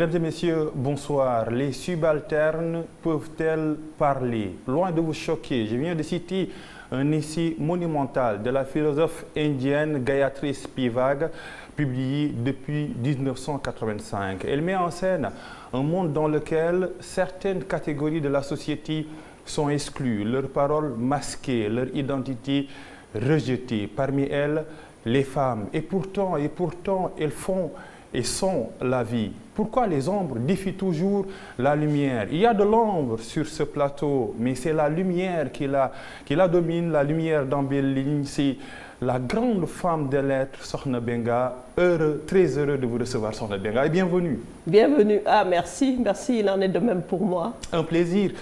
Mesdames et messieurs, bonsoir. Les subalternes peuvent-elles parler? Loin de vous choquer, je viens de citer un essai monumental de la philosophe indienne Gayatri Spivak, publié depuis 1985. Elle met en scène un monde dans lequel certaines catégories de la société sont exclues, leurs paroles masquées, leur identité rejetée. Parmi elles, les femmes. Et pourtant, elles font et sont la vie. Pourquoi les ombres défient toujours la lumière? Il y a de l'ombre sur ce plateau, mais c'est la lumière qui la domine, la lumière d'Ambéline. C'est la grande femme de lettres, Sokhna Benga. Très heureux de vous recevoir, Sokhna Benga, et bienvenue. Bienvenue. Ah, merci, il en est de même pour moi. Un plaisir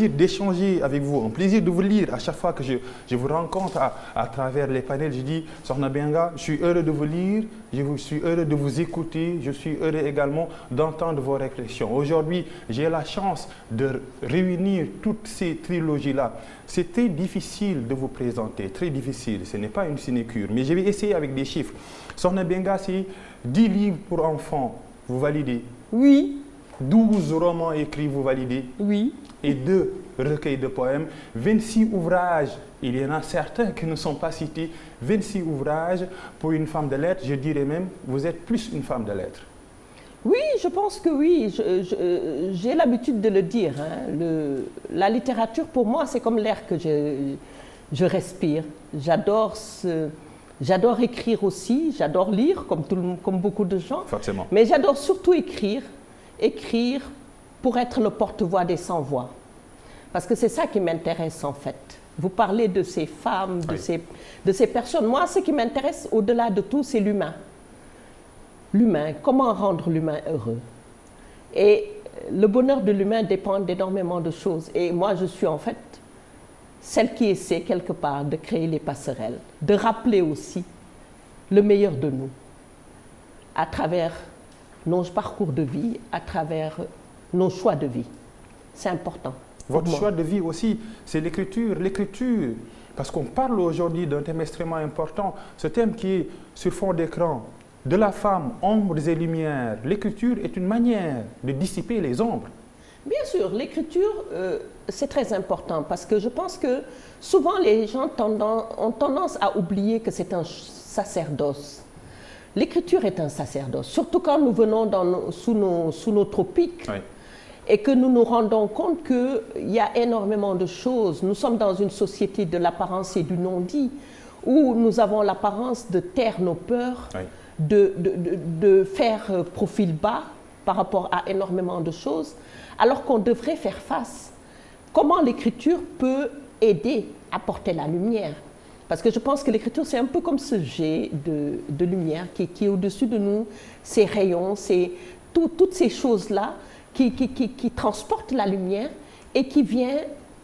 d'échanger avec vous, un plaisir de vous lire. À chaque fois que je vous rencontre à travers les panels, je dis, Sokhna Benga, je suis heureux de vous lire, je suis heureux de vous écouter, je suis heureux également d'entendre vos réflexions. Aujourd'hui, j'ai la chance de réunir toutes ces trilogies-là. C'est très difficile de vous présenter, très difficile, ce n'est pas une sinécure, mais je vais essayer avec des chiffres. Sokhna Benga, c'est 10 livres pour enfants, vous validez? Oui. 12 romans écrits, vous validez? Oui. Et 2 recueils de poèmes, 26 ouvrages. Il y en a certains qui ne sont pas cités. 26 ouvrages pour une femme de lettres. Je dirais même, vous êtes plus une femme de lettres. Oui, je pense que oui. J'ai l'habitude de le dire. La littérature, pour moi, c'est comme l'air que je respire. J'adore écrire aussi, j'adore lire, comme beaucoup de gens. Forcément. Mais j'adore surtout écrire pour être le porte-voix des sans-voix. Parce que c'est ça qui m'intéresse en fait. Vous parlez de ces femmes, de ces personnes. Moi, ce qui m'intéresse au-delà de tout, c'est l'humain. L'humain, comment rendre l'humain heureux. Et le bonheur de l'humain dépend d'énormément de choses. Et moi, je suis en fait celle qui essaie quelque part de créer les passerelles, de rappeler aussi le meilleur de nous à travers nos parcours de vie, à travers nos choix de vie. C'est important. Votre choix de vie aussi, c'est l'écriture. L'écriture, parce qu'on parle aujourd'hui d'un thème extrêmement important, ce thème qui est sur fond d'écran, de la femme, ombres et lumières. L'écriture est une manière de dissiper les ombres. Bien sûr, l'écriture, c'est très important parce que je pense que souvent les gens ont tendance à oublier que c'est un sacerdoce. L'écriture est un sacerdoce, surtout quand nous venons sous nos tropiques et que nous nous rendons compte qu'il y a énormément de choses. Nous sommes dans une société de l'apparence et du non-dit où nous avons l'apparence de taire nos peurs, de faire profil bas par rapport à énormément de choses, alors qu'on devrait faire face. Comment l'écriture peut aider à porter la lumière? Parce que je pense que l'écriture, c'est un peu comme ce jet de lumière qui est au-dessus de nous, ces rayons, toutes ces choses-là qui transportent la lumière et qui vient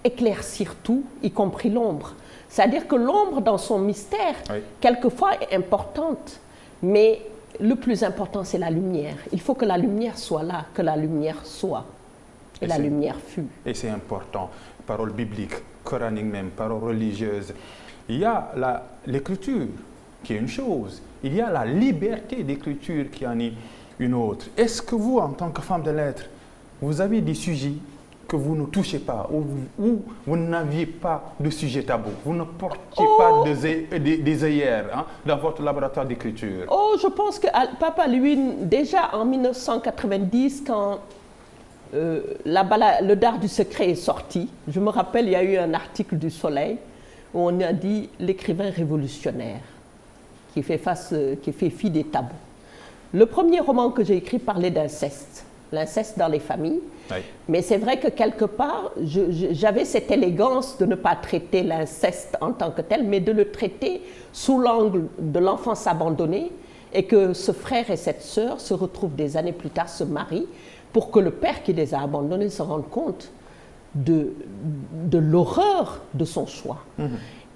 éclaircir tout, y compris l'ombre. C'est-à-dire que l'ombre, dans son mystère, quelquefois est importante, mais le plus important, c'est la lumière. Il faut que la lumière soit là, que la lumière soit. Et la lumière fut. Et c'est important. Parole biblique, coranique même, parole religieuse. Il y a l'écriture qui est une chose. Il y a la liberté d'écriture qui en est une autre. Est-ce que vous, en tant que femme de lettres, vous avez des sujets que vous ne touchez pas, ou vous n'aviez pas de sujet tabou, vous ne portiez pas des œillères dans votre laboratoire d'écriture? Oh, je pense que Papa, lui, déjà en 1990, quand le Dard du secret est sorti, je me rappelle, il y a eu un article du Soleil où on a dit l'écrivain révolutionnaire qui fait fi des tabous. Le premier roman que j'ai écrit parlait d'inceste, l'inceste dans les familles. Mais c'est vrai que quelque part, j'avais cette élégance de ne pas traiter l'inceste en tant que tel, mais de le traiter sous l'angle de l'enfance abandonnée et que ce frère et cette sœur se retrouvent des années plus tard, se marient, pour que le père qui les a abandonnés se rende compte de l'horreur de son choix.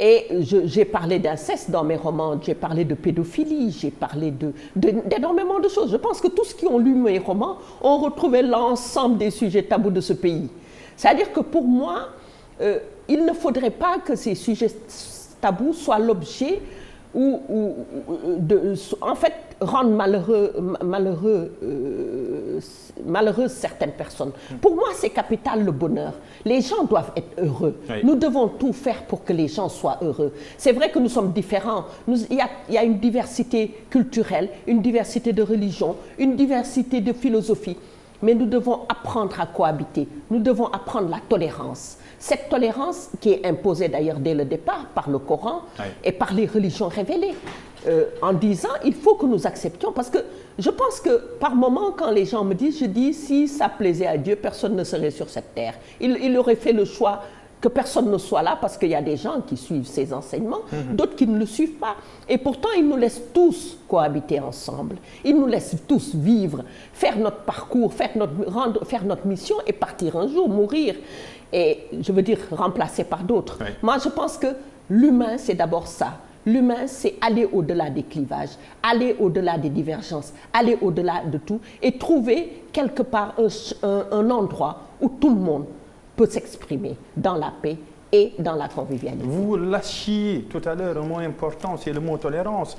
Et j'ai parlé d'inceste dans mes romans, j'ai parlé de pédophilie, j'ai parlé d'énormément de choses. Je pense que tous qui ont lu mes romans ont retrouvé l'ensemble des sujets tabous de ce pays. C'est-à-dire que pour moi, il ne faudrait pas que ces sujets tabous soient l'objet en fait, rendre malheureuses certaines personnes. Pour moi, c'est capital le bonheur. Les gens doivent être heureux. Oui. Nous devons tout faire pour que les gens soient heureux. C'est vrai que nous sommes différents. Il y a une diversité culturelle, une diversité de religion, une diversité de philosophie. Mais nous devons apprendre à cohabiter. Nous devons apprendre la tolérance. Cette tolérance qui est imposée d'ailleurs dès le départ par le Coran oui. et par les religions révélées, en disant il faut que nous acceptions, parce que je pense que par moment quand les gens me disent, je dis si ça plaisait à Dieu, personne ne serait sur cette terre. Il aurait fait le choix que personne ne soit là parce qu'il y a des gens qui suivent ses enseignements, d'autres qui ne le suivent pas. Et pourtant, ils nous laissent tous cohabiter ensemble. Ils nous laissent tous vivre, faire notre parcours, faire notre mission et partir un jour, mourir. Et je veux dire, remplacé par d'autres. Oui. Moi, je pense que l'humain, c'est d'abord ça. L'humain, c'est aller au-delà des clivages, aller au-delà des divergences, aller au-delà de tout et trouver quelque part un endroit où tout le monde peut s'exprimer dans la paix et dans la convivialité. Vous lâchiez tout à l'heure un mot important, c'est le mot tolérance.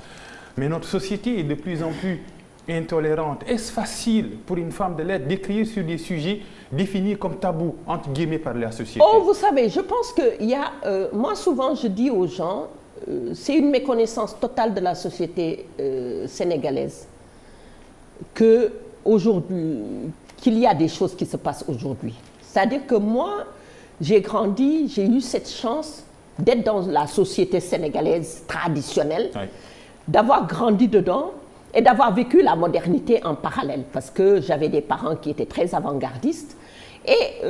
Mais notre société est de plus en plus intolérante. Est-ce facile pour une femme de l'être d'écrire sur des sujets définis comme tabous, entre guillemets, par la société? Oh, vous savez, je pense qu'il y a... moi, souvent, je dis aux gens, c'est une méconnaissance totale de la société sénégalaise qu'il y a des choses qui se passent aujourd'hui. C'est-à-dire que moi, j'ai grandi, j'ai eu cette chance d'être dans la société sénégalaise traditionnelle, oui. d'avoir grandi dedans et d'avoir vécu la modernité en parallèle, parce que j'avais des parents qui étaient très avant-gardistes et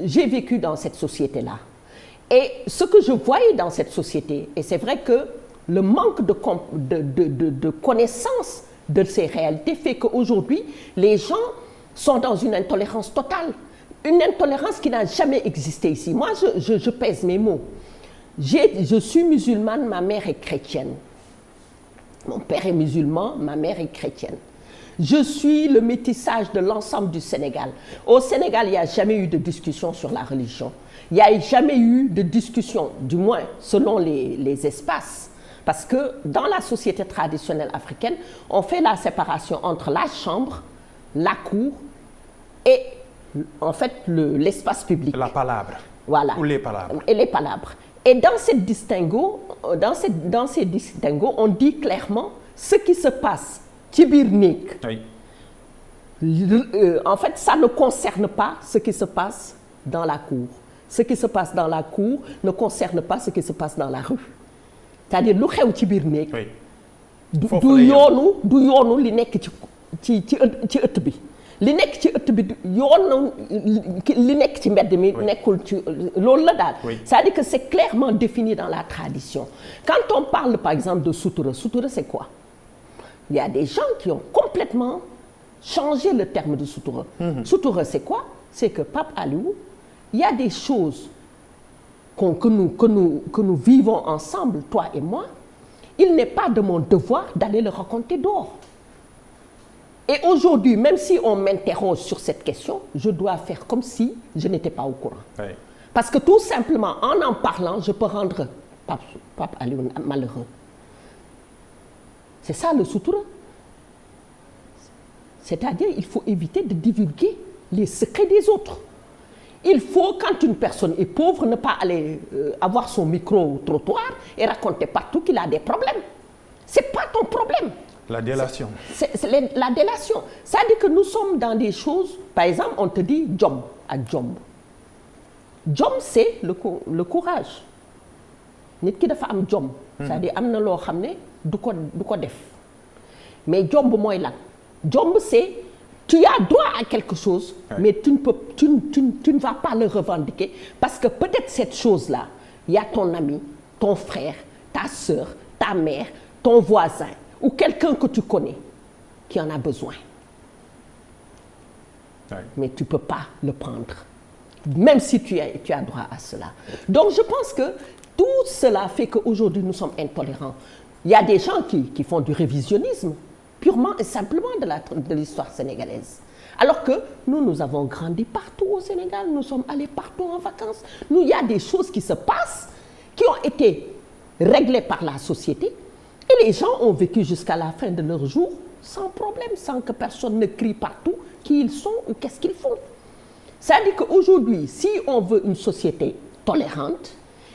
j'ai vécu dans cette société-là. Et ce que je voyais dans cette société, et c'est vrai que le manque de connaissance de ces réalités fait qu'aujourd'hui, les gens sont dans une intolérance totale. Une intolérance qui n'a jamais existé ici. Moi, je pèse mes mots. Je suis musulmane, ma mère est chrétienne. Mon père est musulman, ma mère est chrétienne. Je suis le métissage de l'ensemble du Sénégal. Au Sénégal, il n'y a jamais eu de discussion sur la religion. Il n'y a jamais eu de discussion, du moins selon les espaces. Parce que dans la société traditionnelle africaine, on fait la séparation entre la chambre, la cour et en fait l'espace public. La palabre. Voilà. Ou les palabres. Et les palabres. Et dans ces distinguos, on dit clairement ce qui se passe ci biir néeg. Oui. En fait, ça ne concerne pas ce qui se passe dans la cour. Ce qui se passe dans la cour ne concerne pas ce qui se passe dans la rue. C'est-à-dire lu xew ci biir néeg. Oui. du yoonu li nekk ci ëtt bi. li nekk ci ëtt bi li nekk ci mbedd mi nekkul ci loolu la daal. C'est-à-dire que c'est clairement défini dans la tradition. Quand on parle par exemple de sutura, sutura c'est quoi? Il y a des gens qui ont complètement changé le terme de sutura. Sutura c'est quoi? C'est que Pape Aliou, il y a des choses que nous vivons ensemble, toi et moi. Il n'est pas de mon devoir d'aller le raconter dehors. Et aujourd'hui, même si on m'interroge sur cette question, je dois faire comme si je n'étais pas au courant. Oui. Parce que tout simplement, en parlant, je peux rendre Pape Aliou malheureux. C'est ça le sutura. C'est-à-dire, il faut éviter de divulguer les secrets des autres. Il faut, quand une personne est pauvre, ne pas aller avoir son micro au trottoir et raconter partout qu'il a des problèmes. C'est pas ton problème. La délation. C'est la délation. C'est-à-dire que nous sommes dans des choses, par exemple, on te dit jom à jom. Jom, c'est le courage. Nit ki dafa am jom. C'est-à-dire am na loo xam ne du ko def. Mais jom mooy lan? Jom, c'est tu as droit à quelque chose, mais tu ne vas pas le revendiquer parce que peut-être cette chose-là, il y a ton ami, ton frère, ta sœur, ta mère, ton voisin ou quelqu'un que tu connais qui en a besoin. Mais tu ne peux pas le prendre, même si tu as droit à cela. Donc je pense que tout cela fait qu'aujourd'hui nous sommes intolérants. Il y a des gens qui font du révisionnisme, purement et simplement de l'histoire sénégalaise. Alors que nous avons grandi partout au Sénégal, nous sommes allés partout en vacances. Il y a des choses qui se passent, qui ont été réglées par la société Et les gens ont vécu jusqu'à la fin de leur jour sans problème, sans que personne ne crie partout qui ils sont ou qu'est-ce qu'ils font. C'est-à-dire qu'aujourd'hui, si on veut une société tolérante,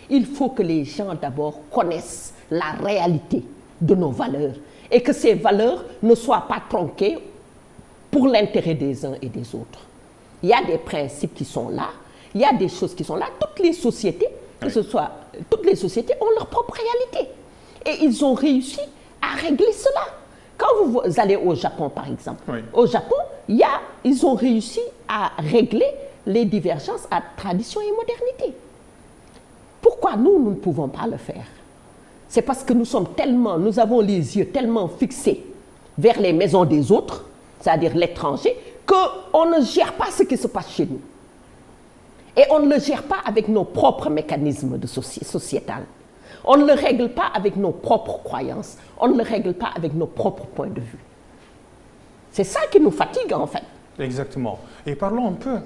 il faut que les gens d'abord connaissent la réalité de nos valeurs et que ces valeurs ne soient pas tronquées pour l'intérêt des uns et des autres. Il y a des principes qui sont là, il y a des choses qui sont là. Toutes les sociétés, toutes les sociétés ont leur propre réalité. Et ils ont réussi à régler cela. Quand vous allez au Japon, par exemple, au Japon, ils ont réussi à régler les divergences à tradition et modernité. Pourquoi nous ne pouvons pas le faire? C'est parce que nous avons les yeux tellement fixés vers les maisons des autres, c'est-à-dire l'étranger, qu'on ne gère pas ce qui se passe chez nous. Et on ne le gère pas avec nos propres mécanismes de sociétal. On ne le règle pas avec nos propres croyances. On ne le règle pas avec nos propres points de vue. C'est ça qui nous fatigue, en fait. Exactement. Et parlons un peu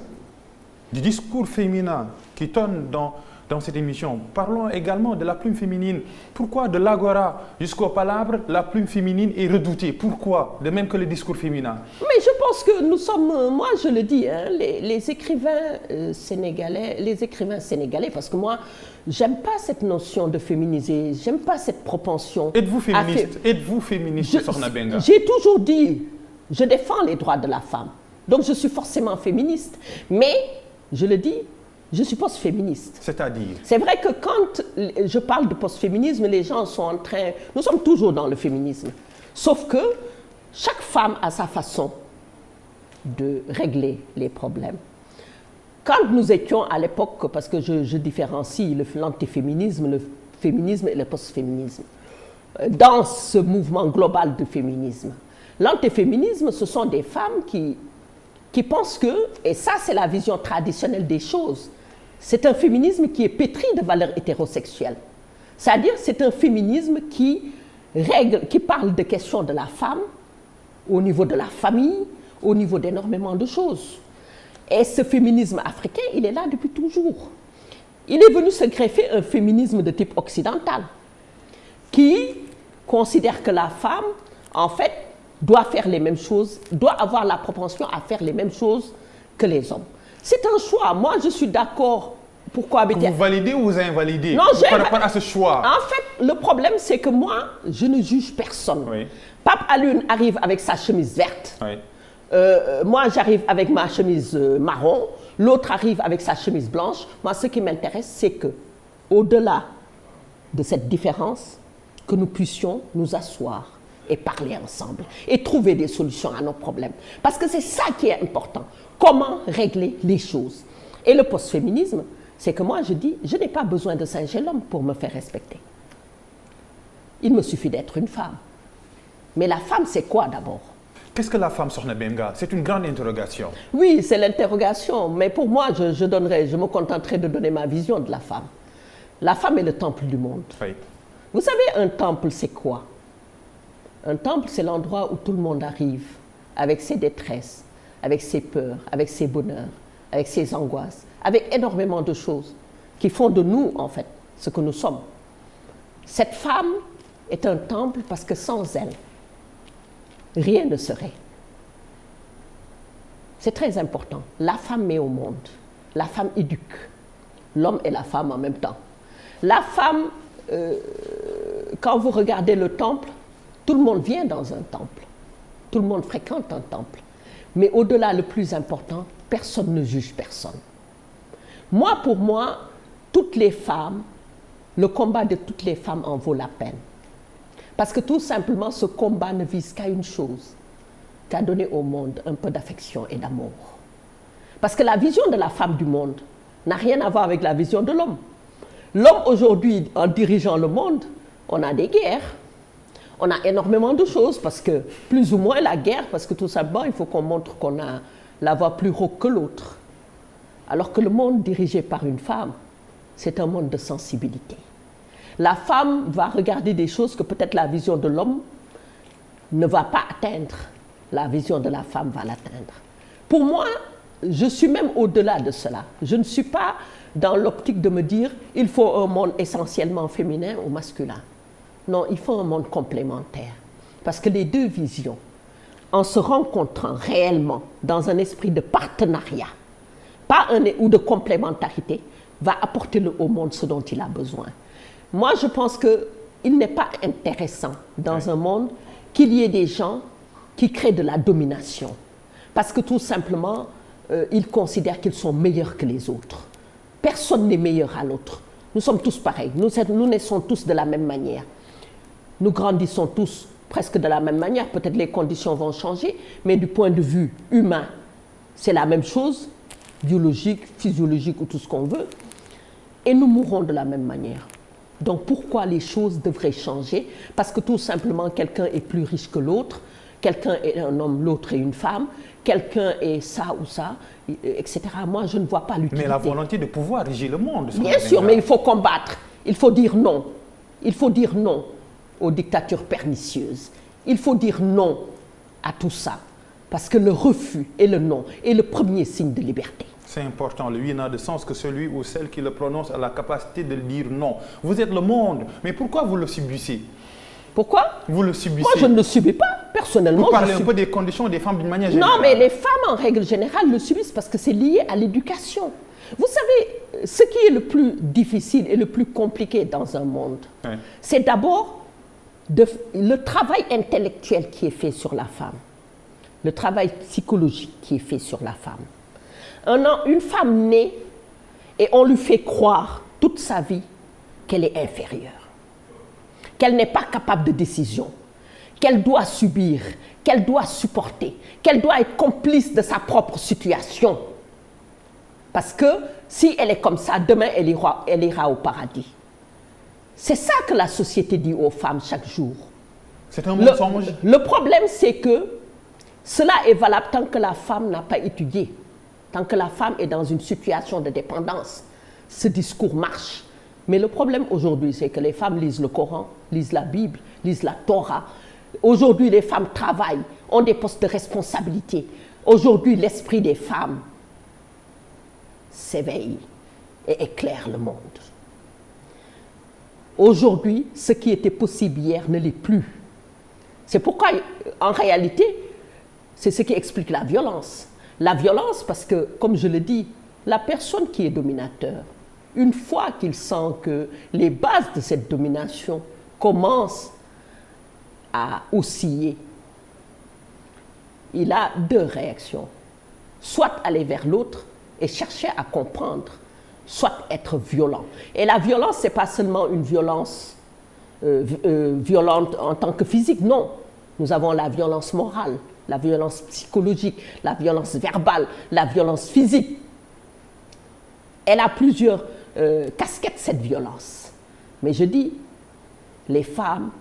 du discours féminin qui tonne dans cette émission. Parlons également de la plume féminine. Pourquoi de l'agora jusqu'au palabre, la plume féminine est redoutée? Pourquoi? De même que le discours féminin. Mais je pense que nous sommes, moi je le dis, hein, les écrivains sénégalais, parce que moi, j'aime pas cette notion de féminiser, j'aime pas cette propension. Êtes-vous féministe? Êtes-vous féministe, Sokhna Benga? J'ai toujours dit, je défends les droits de la femme. Donc je suis forcément féministe. Mais, je le dis, je suis post-féministe. C'est-à-dire? C'est vrai que quand je parle de post-féminisme, les gens sont en train... Nous sommes toujours dans le féminisme. Sauf que chaque femme a sa façon de régler les problèmes. Quand nous étions à l'époque, parce que je différencie l'antiféminisme, le féminisme et le post-féminisme, dans ce mouvement global de féminisme, l'antiféminisme, ce sont des femmes qui pensent que, et ça c'est la vision traditionnelle des choses, c'est un féminisme qui est pétri de valeurs hétérosexuelles. C'est-à-dire c'est un féminisme qui parle de questions de la femme, au niveau de la famille, au niveau d'énormément de choses. Et ce féminisme africain, il est là depuis toujours. Il est venu se greffer un féminisme de type occidental, qui considère que la femme, en fait, doit faire les mêmes choses, doit avoir la propension à faire les mêmes choses que les hommes. C'est un choix. Moi, je suis d'accord pour cohabiter. Vous validez ou vous invalidez par rapport à ce choix? En fait, le problème, c'est que moi, je ne juge personne. Oui. Pape Alioune arrive avec sa chemise verte. Oui. Moi, j'arrive avec ma chemise marron. L'autre arrive avec sa chemise blanche. Moi, ce qui m'intéresse, c'est que, au-delà de cette différence, que nous puissions nous asseoir et parler ensemble et trouver des solutions à nos problèmes. Parce que c'est ça qui est important. Comment régler les choses? Et le post-féminisme, c'est que moi je dis, je n'ai pas besoin de singer l'homme pour me faire respecter. Il me suffit d'être une femme. Mais la femme, c'est quoi d'abord? Qu'est-ce que la femme, Sokhna Benga? C'est une grande interrogation. Oui, c'est l'interrogation. Mais pour moi, je me contenterai de donner ma vision de la femme. La femme est le temple du monde. Oui. Vous savez, un temple, c'est quoi? Un temple, c'est l'endroit où tout le monde arrive, avec ses détresses, avec ses peurs, avec ses bonheurs, avec ses angoisses, avec énormément de choses qui font de nous, en fait, ce que nous sommes. Cette femme est un temple parce que sans elle, rien ne serait. C'est très important. La femme met au monde. La femme éduque. L'homme et la femme en même temps. La femme, quand vous regardez le temple, tout le monde vient dans un temple. Tout le monde fréquente un temple. Mais au-delà, le plus important, personne ne juge personne. Moi, pour moi, toutes les femmes, le combat de toutes les femmes en vaut la peine. Parce que tout simplement, ce combat ne vise qu'à une chose, qu'à donner au monde un peu d'affection et d'amour. Parce que la vision de la femme du monde n'a rien à voir avec la vision de l'homme. L'homme, aujourd'hui, en dirigeant le monde, on a des guerres. On a énormément de choses, parce que plus ou moins la guerre, parce que tout simplement, il faut qu'on montre qu'on a la voix plus haute que l'autre. Alors que le monde dirigé par une femme, c'est un monde de sensibilité. La femme va regarder des choses que peut-être la vision de l'homme ne va pas atteindre. La vision de la femme va l'atteindre. Pour moi, je suis même au-delà de cela. Je ne suis pas dans l'optique de me dire il faut un monde essentiellement féminin ou masculin. Non, il faut un monde complémentaire. Parce que les deux visions, en se rencontrant réellement dans un esprit de partenariat, pas ou de complémentarité, va apporter au monde ce dont il a besoin. Moi, je pense qu'il n'est pas intéressant dans un monde qu'il y ait des gens qui créent de la domination. Parce que tout simplement, ils considèrent qu'ils sont meilleurs que les autres. Personne n'est meilleur à l'autre. Nous sommes tous pareils. Nous naissons tous de la même manière. Nous grandissons tous presque de la même manière. Peut-être les conditions vont changer, mais du point de vue humain, c'est la même chose, biologique, physiologique ou tout ce qu'on veut. Et nous mourrons de la même manière. Donc pourquoi les choses devraient changer? Parce que tout simplement, quelqu'un est plus riche que l'autre, quelqu'un est un homme, l'autre est une femme, quelqu'un est ça ou ça, etc. Moi, je ne vois pas l'utilité. Mais la volonté de pouvoir régir le monde. Bien sûr, mais il faut combattre. Il faut dire non. Il faut dire non aux dictatures pernicieuses. Il faut dire non à tout ça. Parce que le refus et le non est le premier signe de liberté. C'est important, le oui n'a de sens que celui ou celle qui le prononce a la capacité de dire non. Vous êtes le monde, mais pourquoi vous le subissez? Pourquoi? Vous le subissez. Moi, je ne le subis pas, personnellement. Vous parlez un peu des conditions des femmes d'une manière générale. Non, mais les femmes, en règle générale, le subissent parce que c'est lié à l'éducation. Vous savez, ce qui est le plus difficile et le plus compliqué dans un monde, c'est d'abord le travail intellectuel qui est fait sur la femme, le travail psychologique qui est fait sur la femme. Une femme née et on lui fait croire toute sa vie qu'elle est inférieure, qu'elle n'est pas capable de décision, qu'elle doit subir, qu'elle doit supporter, qu'elle doit être complice de sa propre situation. Parce que si elle est comme ça, demain elle ira au paradis. C'est ça que la société dit aux femmes chaque jour. C'est un mensonge. Le problème, c'est que cela est valable tant que la femme n'a pas étudié. Tant que la femme est dans une situation de dépendance, ce discours marche. Mais le problème aujourd'hui, c'est que les femmes lisent le Coran, lisent la Bible, lisent la Torah. Aujourd'hui, les femmes travaillent, ont des postes de responsabilité. Aujourd'hui, l'esprit des femmes s'éveille et éclaire le monde. Aujourd'hui, ce qui était possible hier ne l'est plus. C'est pourquoi, en réalité, c'est ce qui explique la violence. La violence, parce que, comme je le dis, la personne qui est dominateur, une fois qu'il sent que les bases de cette domination commencent à osciller, il a deux réactions. Soit aller vers l'autre et chercher à comprendre, soit être violent. Et la violence, ce n'est pas seulement une violence violente en tant que physique, non. Nous avons la violence morale, la violence psychologique, la violence verbale, la violence physique. Elle a plusieurs casquettes, cette violence. Mais je dis, les femmes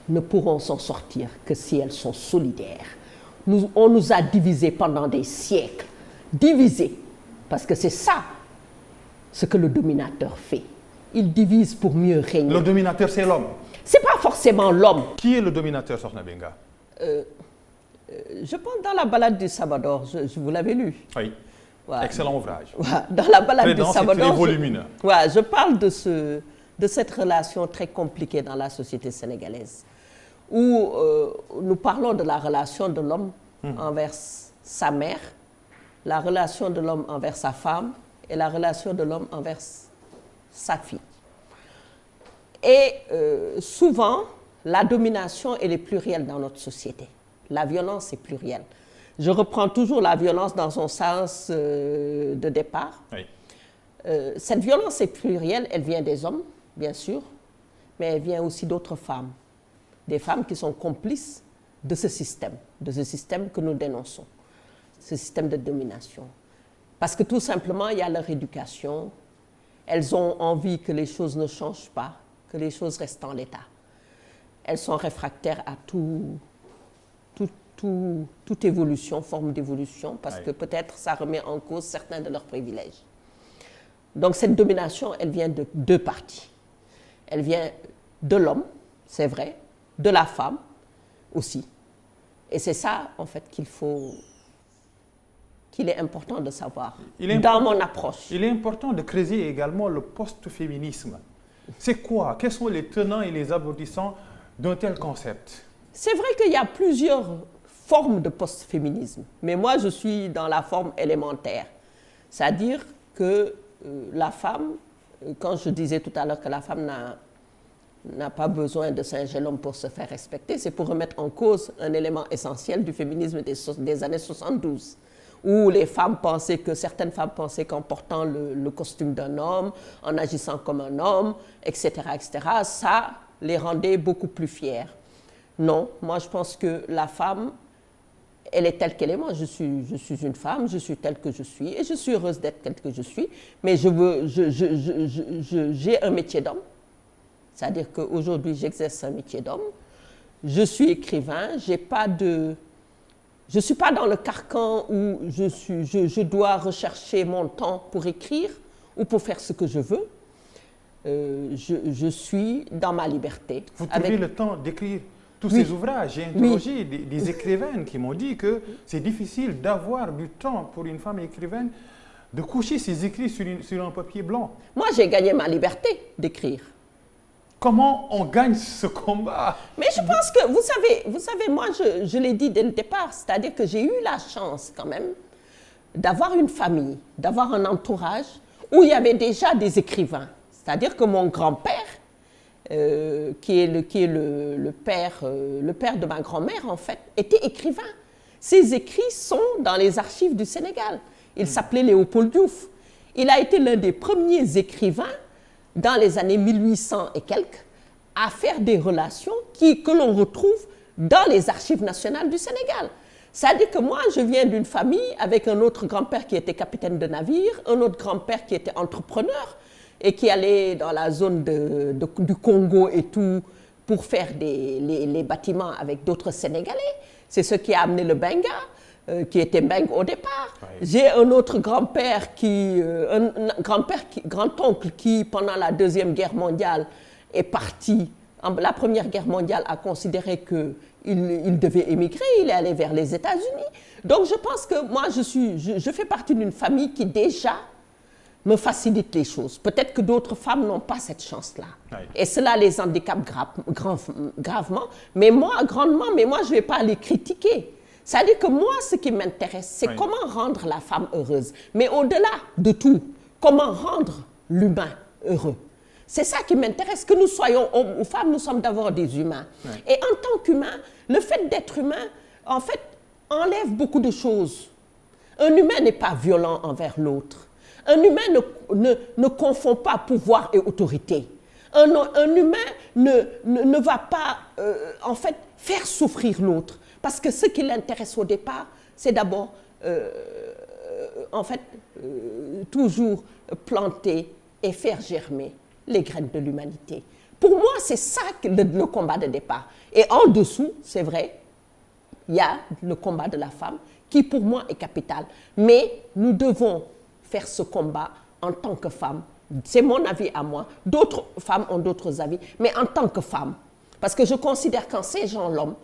ne pourront s'en sortir que si elles sont solidaires. On nous a divisés pendant des siècles. Divisés. Parce que c'est ça ce que le dominateur fait. Il divise pour mieux régner. Le dominateur, c'est l'homme. Ce n'est pas forcément l'homme. Qui est le dominateur, Sokhna Benga? Je pense dans la balade du Sabador, je vous l'avais lu. Oui, voilà. Excellent ouvrage. Voilà. Dans la balade du Sabador, je parle de cette relation très compliquée dans la société sénégalaise, où nous parlons de la relation de l'homme envers sa mère, la relation de l'homme envers sa femme et la relation de l'homme envers sa fille. Et souvent, la domination, elle est plurielle dans notre société. La violence est plurielle. Je reprends toujours la violence dans son sens de départ. Oui. Cette violence est plurielle, elle vient des hommes, bien sûr, mais elle vient aussi d'autres femmes. Des femmes qui sont complices de ce système que nous dénonçons, ce système de domination. Parce que tout simplement, il y a leur éducation. Elles ont envie que les choses ne changent pas, que les choses restent en l'état. Elles sont réfractaires à toute évolution, forme d'évolution, parce que peut-être ça remet en cause certains de leurs privilèges. Donc cette domination, elle vient de deux parties. Elle vient de l'homme, c'est vrai, de la femme aussi. Et c'est ça, en fait, qu'il est important de savoir dans mon approche. Il est important de creuser également le post-féminisme. C'est quoi? Quels sont les tenants et les aboutissants d'un tel concept? C'est vrai qu'il y a plusieurs formes de post-féminisme, mais moi je suis dans la forme élémentaire. C'est-à-dire que la femme, quand je disais tout à l'heure que la femme n'a pas besoin de singer l'homme pour se faire respecter, c'est pour remettre en cause un élément essentiel du féminisme des années 72, où certaines femmes pensaient qu'en portant le costume d'un homme, en agissant comme un homme, etc., ça les rendait beaucoup plus fières. Non, moi je pense que la femme, elle est telle qu'elle est. Moi, je suis une femme, je suis telle que je suis, et je suis heureuse d'être telle que je suis, mais j'ai un métier d'homme. C'est-à-dire qu'aujourd'hui, j'exerce un métier d'homme. Je suis écrivain, je ne suis pas dans le carcan où je dois rechercher mon temps pour écrire ou pour faire ce que je veux. Je suis dans ma liberté. Vous trouvez le temps d'écrire tous ces ouvrages? J'ai interrogé des écrivaines qui m'ont dit que c'est difficile d'avoir du temps pour une femme écrivaine de coucher ses écrits sur un papier blanc. Moi, j'ai gagné ma liberté d'écrire. Comment on gagne ce combat? Mais je pense que, vous savez, moi, je l'ai dit dès le départ, c'est-à-dire que j'ai eu la chance quand même d'avoir une famille, d'avoir un entourage où il y avait déjà des écrivains. C'est-à-dire que mon grand-père, qui est le père de ma grand-mère, en fait, était écrivain. Ses écrits sont dans les archives du Sénégal. Il s'appelait Léopold Diouf. Il a été l'un des premiers écrivains dans les années 1800 et quelques à faire des relations que l'on retrouve dans les archives nationales du Sénégal. C'est-à-dire que moi, je viens d'une famille avec un autre grand-père qui était capitaine de navire, un autre grand-père qui était entrepreneur, et qui allait dans la zone du Congo et tout pour faire les bâtiments avec d'autres Sénégalais. C'est ce qui a amené le Benga, qui était Mbeng au départ. Oui. J'ai un autre grand-père grand-oncle qui, pendant la Deuxième Guerre mondiale, est parti. La Première Guerre mondiale a considéré qu'il devait émigrer, il est allé vers les États-Unis. Donc je pense que moi, je fais partie d'une famille qui déjà me facilite les choses. Peut-être que d'autres femmes n'ont pas cette chance-là. Oui. Et cela les handicape gravement, mais moi, grandement, mais moi, je ne vais pas les critiquer. C'est-à-dire que moi, ce qui m'intéresse, c'est comment rendre la femme heureuse. Mais au-delà de tout, comment rendre l'humain heureux. C'est ça qui m'intéresse, que nous soyons hommes ou femmes, nous sommes d'abord des humains. Oui. Et en tant qu'humain, le fait d'être humain, en fait, enlève beaucoup de choses. Un humain n'est pas violent envers l'autre. Un humain ne confond pas pouvoir et autorité. Un humain ne va pas, en fait, faire souffrir l'autre. Parce que ce qui l'intéresse au départ, c'est d'abord, en fait, toujours planter et faire germer les graines de l'humanité. Pour moi, c'est ça le combat de départ. Et en dessous, c'est vrai, il y a le combat de la femme qui, pour moi, est capital. Mais nous devons faire ce combat en tant que femme. C'est mon avis à moi. D'autres femmes ont d'autres avis, mais en tant que femme. Parce que je considère qu'en singeant l'homme,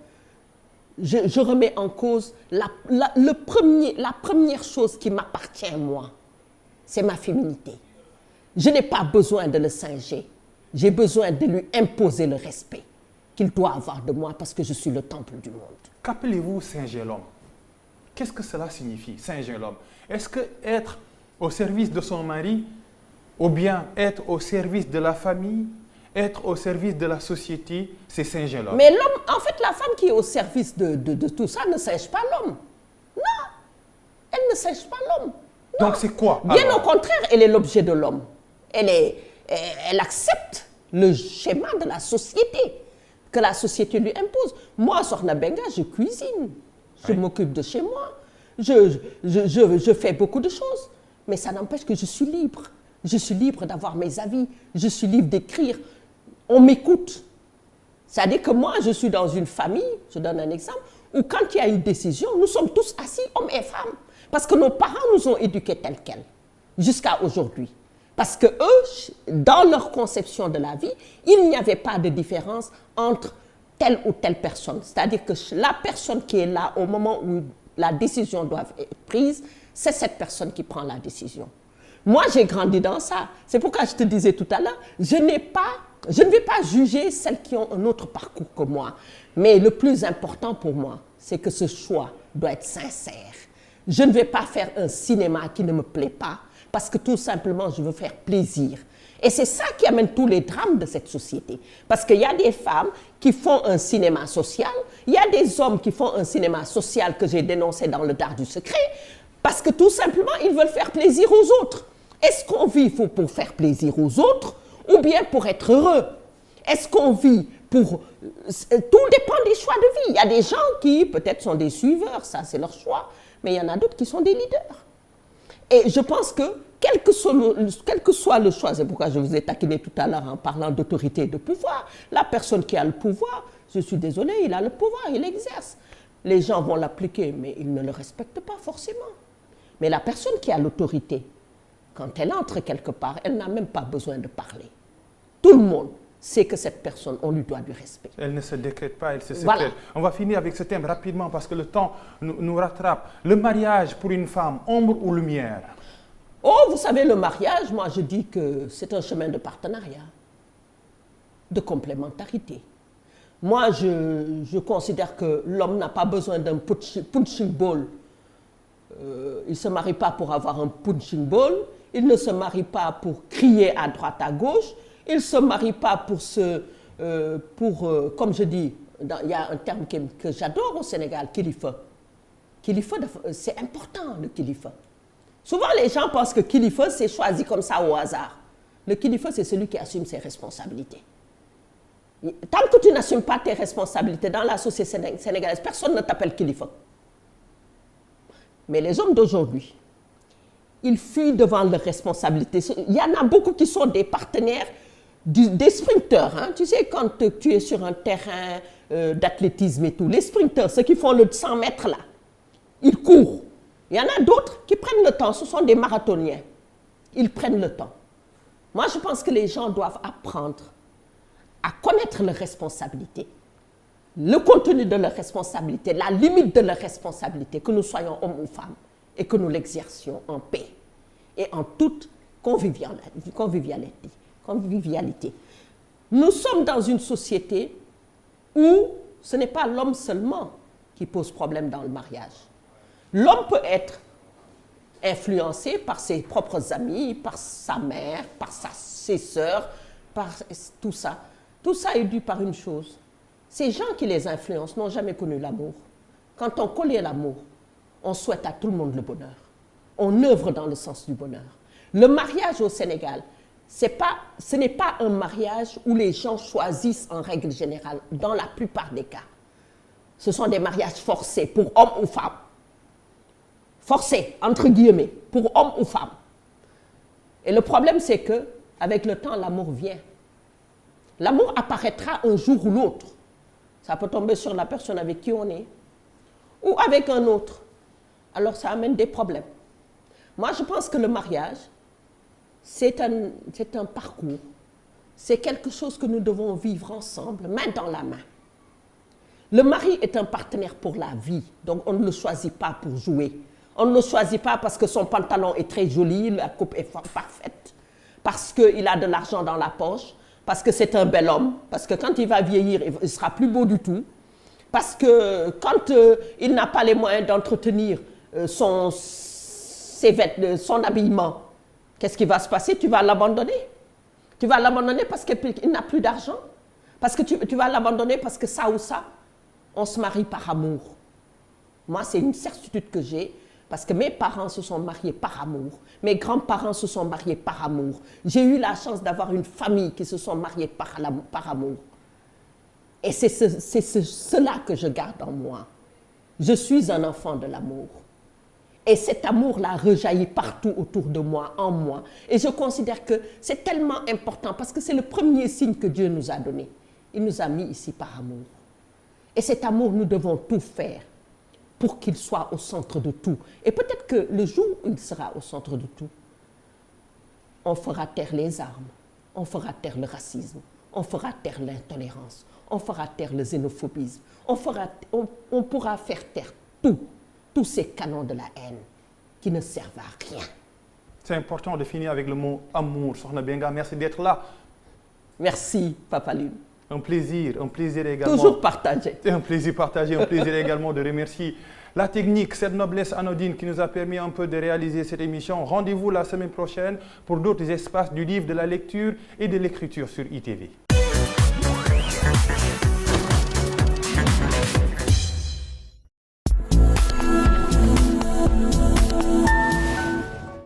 je remets en cause la première chose qui m'appartient, moi. C'est ma féminité. Je n'ai pas besoin de le singer. J'ai besoin de lui imposer le respect qu'il doit avoir de moi parce que je suis le temple du monde. Qu'appelez-vous singer l'homme? Qu'est-ce que cela signifie, singer l'homme? Est-ce que être au service de son mari, ou bien être au service de la famille, être au service de la société, c'est singer l'homme? Mais l'homme, en fait, la femme qui est au service de tout ça ne singe pas l'homme. Non, elle ne singe pas l'homme. Donc c'est quoi? Bien au contraire, elle est l'objet de l'homme. Elle accepte le schéma de la société, que la société lui impose. Moi, Sokhna Benga, je cuisine, je m'occupe de chez moi, je fais beaucoup de choses. Mais ça n'empêche que je suis libre. Je suis libre d'avoir mes avis. Je suis libre d'écrire. On m'écoute. C'est-à-dire que moi, je suis dans une famille, je donne un exemple, où quand il y a une décision, nous sommes tous assis, hommes et femmes. Parce que nos parents nous ont éduqués tels quels, jusqu'à aujourd'hui. Parce que eux, dans leur conception de la vie, il n'y avait pas de différence entre telle ou telle personne. C'est-à-dire que la personne qui est là au moment où la décision doit être prise, c'est cette personne qui prend la décision. Moi, j'ai grandi dans ça. C'est pourquoi je te disais tout à l'heure, je n'ai pas je ne vais pas juger celles qui ont un autre parcours que moi, mais le plus important pour moi, c'est que ce choix doit être sincère. Je ne vais pas faire un cinéma qui ne me plaît pas, parce que tout simplement, je veux faire plaisir. Et c'est ça qui amène tous les drames de cette société. Parce qu'il y a des femmes qui font un cinéma social, il y a des hommes qui font un cinéma social que j'ai dénoncé dans le Dard du Secret, parce que tout simplement, ils veulent faire plaisir aux autres. Est-ce qu'on vit pour faire plaisir aux autres ou bien pour être heureux? Est-ce qu'on vit pour... Tout dépend des choix de vie. Il y a des gens qui peut-être sont des suiveurs, ça c'est leur choix, mais il y en a d'autres qui sont des leaders. Et je pense que quel que soit le choix, c'est pourquoi je vous ai taquiné tout à l'heure en parlant d'autorité et de pouvoir, la personne qui a le pouvoir, je suis désolée, il a le pouvoir, il l'exerce. Les gens vont l'appliquer, mais ils ne le respectent pas forcément. Mais la personne qui a l'autorité, quand elle entre quelque part, elle n'a même pas besoin de parler. Tout le monde sait que cette personne, on lui doit du respect. Elle ne se décrète pas, elle se secrète. Voilà. On va finir avec ce thème rapidement parce que le temps nous rattrape. Le mariage pour une femme, ombre ou lumière? Oh, vous savez, le mariage, moi je dis que c'est un chemin de partenariat, de complémentarité. Moi, je considère que l'homme n'a pas besoin d'un punching ball. Il ne se marie pas pour avoir un punching ball, il ne se marie pas pour crier à droite, à gauche, il ne se marie pas comme je dis, il y a un terme que j'adore au Sénégal, kilifa. Kilifa, c'est important, le kilifa. Souvent, les gens pensent que kilifa, c'est choisi comme ça au hasard. Le kilifa, c'est celui qui assume ses responsabilités. Tant que tu n'assumes pas tes responsabilités dans la société sénégalaise, personne ne t'appelle kilifa. Mais les hommes d'aujourd'hui, ils fuient devant leurs responsabilités. Il y en a beaucoup qui sont des partenaires, des sprinteurs. Hein. Tu sais, quand tu es sur un terrain d'athlétisme et tout, les sprinteurs, ceux qui font le 100 mètres là, ils courent. Il y en a d'autres qui prennent le temps, ce sont des marathoniens. Ils prennent le temps. Moi, je pense que les gens doivent apprendre à connaître leurs responsabilités, le contenu de leurs responsabilités, la limite de leurs responsabilités, que nous soyons hommes ou femmes, et que nous l'exercions en paix et en toute convivialité. Nous sommes dans une société où ce n'est pas l'homme seulement qui pose problème dans le mariage. L'homme peut être influencé par ses propres amis, par sa mère, par ses sœurs, par tout ça. Tout ça est dû par une chose. Ces gens qui les influencent n'ont jamais connu l'amour. Quand on connaît l'amour, on souhaite à tout le monde le bonheur. On œuvre dans le sens du bonheur. Le mariage au Sénégal, ce n'est pas un mariage où les gens choisissent en règle générale, dans la plupart des cas. Ce sont des mariages forcés pour hommes ou femmes. Forcés, entre guillemets, pour hommes ou femmes. Et le problème, c'est que avec le temps, l'amour vient. L'amour apparaîtra un jour ou l'autre. Ça peut tomber sur la personne avec qui on est, ou avec un autre. Alors ça amène des problèmes. Moi, je pense que le mariage, c'est un parcours. C'est quelque chose que nous devons vivre ensemble, main dans la main. Le mari est un partenaire pour la vie, donc on ne le choisit pas pour jouer. On ne le choisit pas parce que son pantalon est très joli, la coupe est parfaite, parce qu'il a de l'argent dans la poche, parce que c'est un bel homme, parce que quand il va vieillir, il ne sera plus beau du tout, parce que quand il n'a pas les moyens d'entretenir son habillement, qu'est-ce qui va se passer? Tu vas l'abandonner. Tu vas l'abandonner parce qu'il n'a plus d'argent. Parce que tu vas l'abandonner parce que ça ou ça, on se marie par amour. Moi, c'est une certitude que j'ai, parce que mes parents se sont mariés par amour. Mes grands-parents se sont mariés par amour. J'ai eu la chance d'avoir une famille qui se sont mariés par amour. Et c'est cela que je garde en moi. Je suis un enfant de l'amour. Et cet amour-là rejaillit partout autour de moi, en moi. Et je considère que c'est tellement important parce que c'est le premier signe que Dieu nous a donné. Il nous a mis ici par amour. Et cet amour, nous devons tout faire pour qu'il soit au centre de tout. Et peut-être que le jour où il sera au centre de tout, on fera taire les armes, on fera taire le racisme, on fera taire l'intolérance, on fera taire le xénophobisme, on pourra faire taire tous ces canons de la haine qui ne servent à rien. C'est important de finir avec le mot amour. Sokhna Benga, merci d'être là. Merci, Papa Lune. Un plaisir également. Toujours partagé. Un plaisir partagé, un plaisir également de remercier la technique, cette noblesse anodine qui nous a permis un peu de réaliser cette émission. Rendez-vous la semaine prochaine pour d'autres espaces du livre, de la lecture et de l'écriture sur ITV.